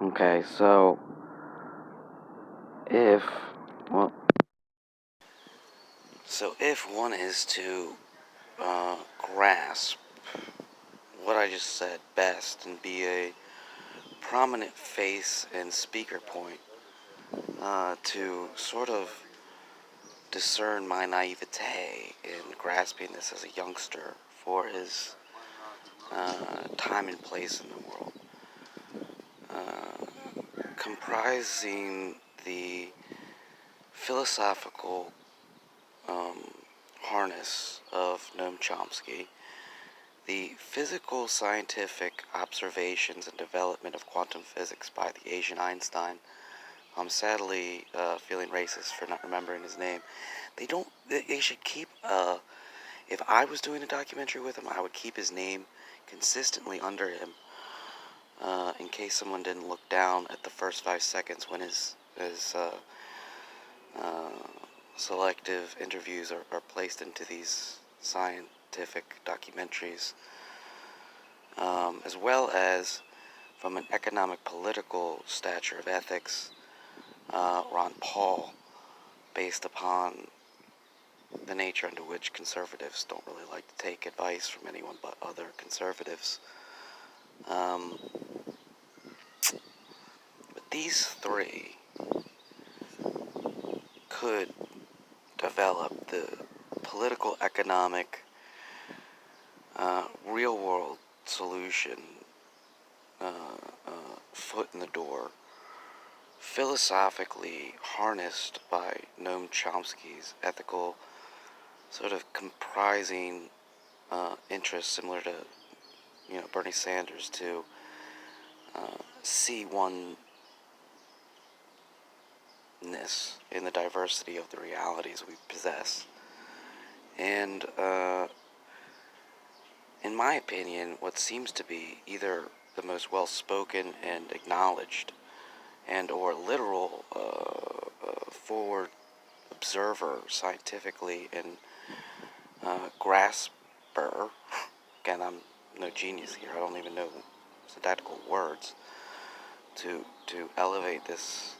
Okay, so if, well, so if one is to grasp what I just said best and be a prominent face and speaker point to sort of discern my naivete in grasping this as a youngster for his time and place in the world, comprising the philosophical um, harness of Noam Chomsky, the physical scientific observations and development of quantum physics by the Asian Einstein. I'm sadly feeling racist for not remembering his name. They should keep, if I was doing a documentary with him, I would keep his name consistently under him, in case someone didn't look down at the first 5 seconds when his uh, selective interviews are placed into these scientific documentaries, as well as from an economic political stature of ethics, Ron Paul, based upon the nature under which conservatives don't really like to take advice from anyone but other conservatives. Um, but these three could develop the political, economic, real world solution, foot in the door, philosophically harnessed by Noam Chomsky's ethical sort of comprising interests similar to Bernie Sanders to see oneness in the diversity of the realities we possess. And in my opinion, what seems to be either the most well-spoken and acknowledged and or literal forward observer scientifically and grasper. Again, I'm no genius here. I don't even know syntactical words to elevate this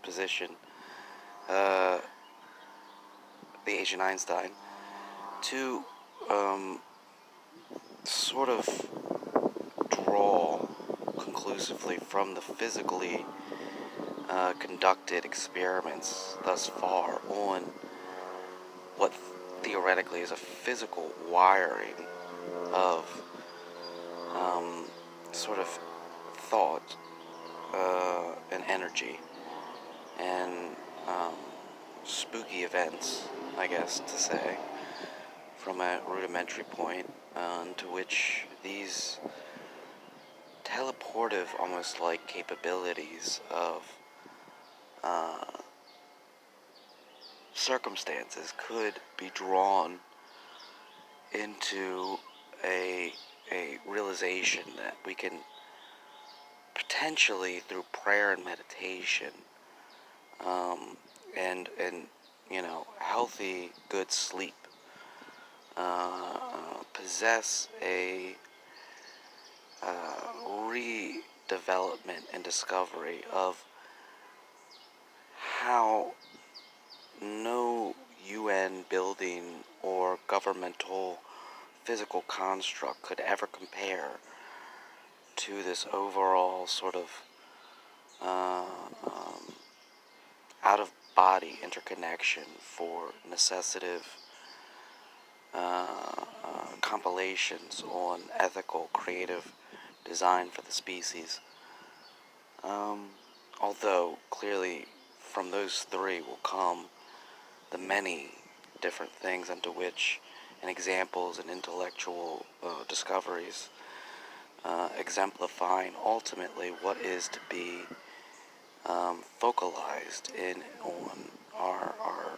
position. Uh, the Asian Einstein to sort of draw conclusively from the physically conducted experiments thus far on what theoretically is a physical wiring of sort of thought and energy and spooky events, I guess to say, from a rudimentary point to which these teleportive, almost like capabilities of circumstances could be drawn into a realization that we can potentially through prayer and meditation and healthy good sleep possess a redevelopment and discovery of how no UN building or governmental physical construct could ever compare to this overall sort of uh, um, out-of-body interconnection for necessitative compilations on ethical, creative design for the species. Um, Although, clearly, from those three will come the many different things unto which and examples and intellectual discoveries exemplifying ultimately what is to be focalized in on our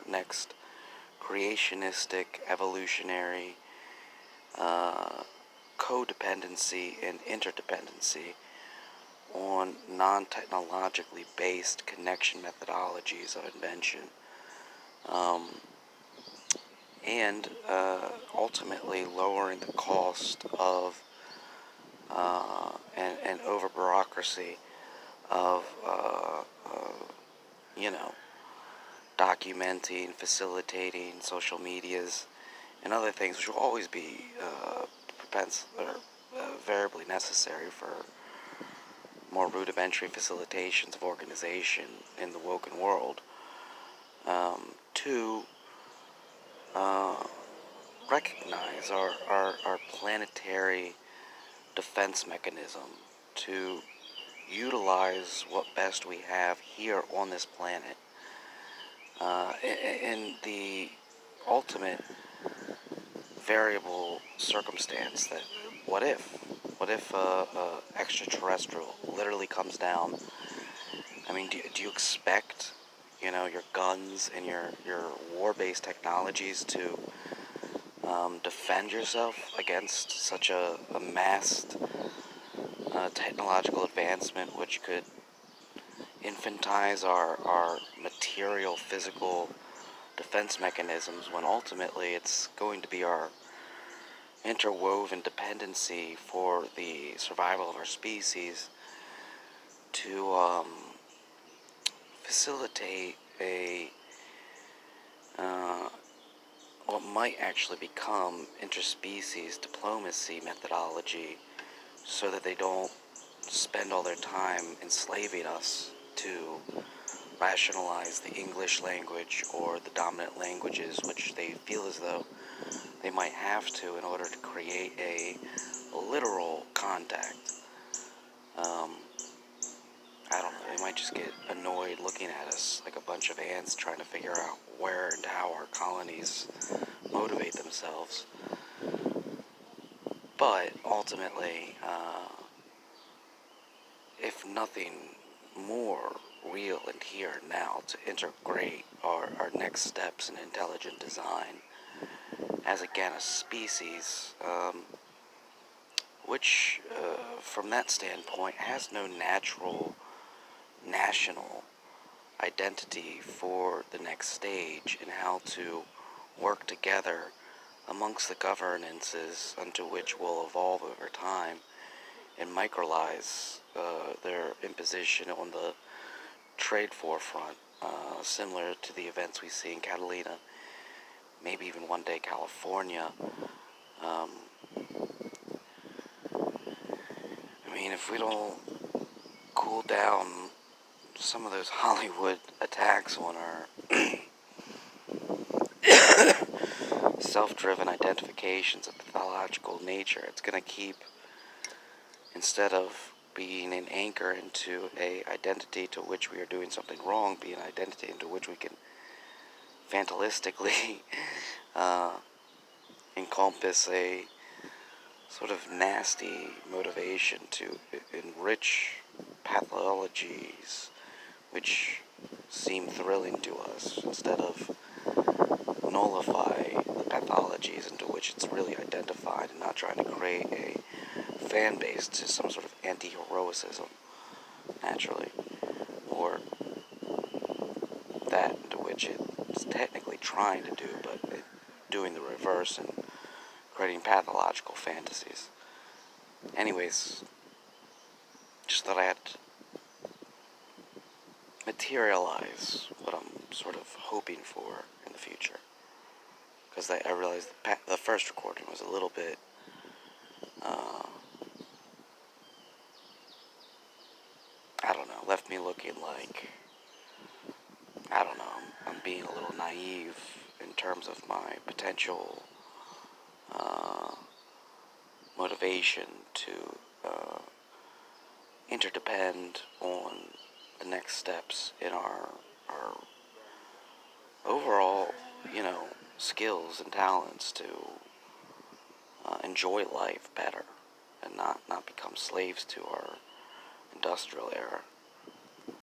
next creationistic, evolutionary codependency and interdependency on non-technologically based connection methodologies of invention, um, and ultimately lowering the cost of and over bureaucracy of, you know, documenting, facilitating social medias, and other things, which will always be variably necessary for more rudimentary facilitations of organization in the woken world. To recognize our planetary defense mechanism, to utilize what best we have here on this planet, in the ultimate variable circumstance that what if extraterrestrial literally comes down? I mean, do you expect, your guns and your war-based technologies to defend yourself against such a massed technological advancement, which could infantize our material, physical defense mechanisms, when ultimately it's going to be our interwoven dependency for the survival of our species to facilitate a what might actually become interspecies diplomacy methodology, so that they don't spend all their time enslaving us to rationalize the English language or the dominant languages, which they feel as though they might have to in order to create a literal contact. I don't know, they might just get annoyed looking at us like a bunch of ants trying to figure out where and how our colonies motivate themselves. But ultimately, if nothing more real and here and now to integrate our next steps in intelligent design as, again, a species, which, from that standpoint, has no natural national identity for the next stage, and how to work together amongst the governances unto which will evolve over time and microlize their imposition on the trade forefront, similar to the events we see in Catalina, maybe even one day California. Um, I mean, if we don't cool down some of those Hollywood attacks on our self-driven identifications of pathological nature, it's going to keep, instead of being an anchor into a identity to which we are doing something wrong, be an identity into which we can fatalistically encompass a sort of nasty motivation to enrich pathologies which seem thrilling to us, instead of nullify the pathologies into which it's really identified, and not trying to create a fan base to some sort of anti-heroicism, naturally, or that into which it's technically trying to do, but doing the reverse and creating pathological fantasies. Anyways, just thought I had to materialize what I'm sort of hoping for in the future, because I realized the first recording was a little bit I don't know, left me looking like, I don't know, I'm being a little naive in terms of my potential motivation to interdepend on the next steps in our overall, skills and talents to enjoy life better, and not become slaves to our industrial era.